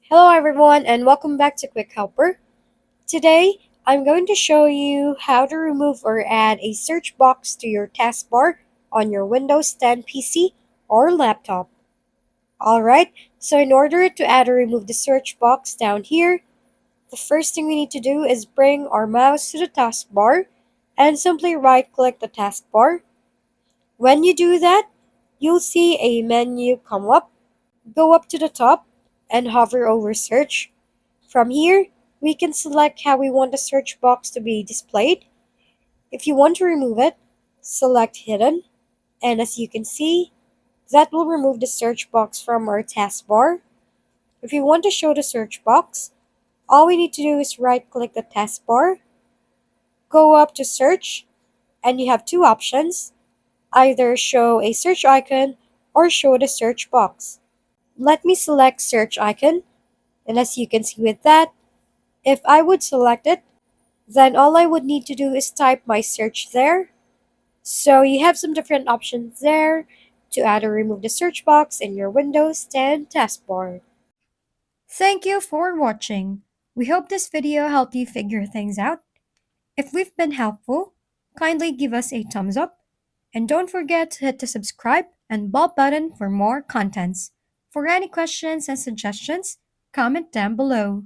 Hello everyone and welcome back to Quick Helper. Today, I'm going to show you how to remove or add a search box to your taskbar on your Windows 10 PC or laptop. Alright, so in order to add or remove the search box down here, the first thing we need to do is bring our mouse to the taskbar and simply right click the taskbar. When you do that, you'll see a menu come up. Go up to the top and hover over search. From here, we can select how we want the search box to be displayed. If you want to remove it, select Hidden, and as you can see, that will remove the search box from our taskbar. If you want to show the search box, all we need to do is right-click the taskbar, go up to Search, and you have two options, either show a search icon or show the search box. Let me select Search icon, and as you can see with that, if I would select it, then all I would need to do is type my search there. So you have some different options there to add or remove the search box in your Windows 10 taskbar. Thank you for watching. We hope this video helped you figure things out. If we've been helpful, kindly give us a thumbs up and don't forget to hit the subscribe and bell button for more contents. For any questions and suggestions, comment down below.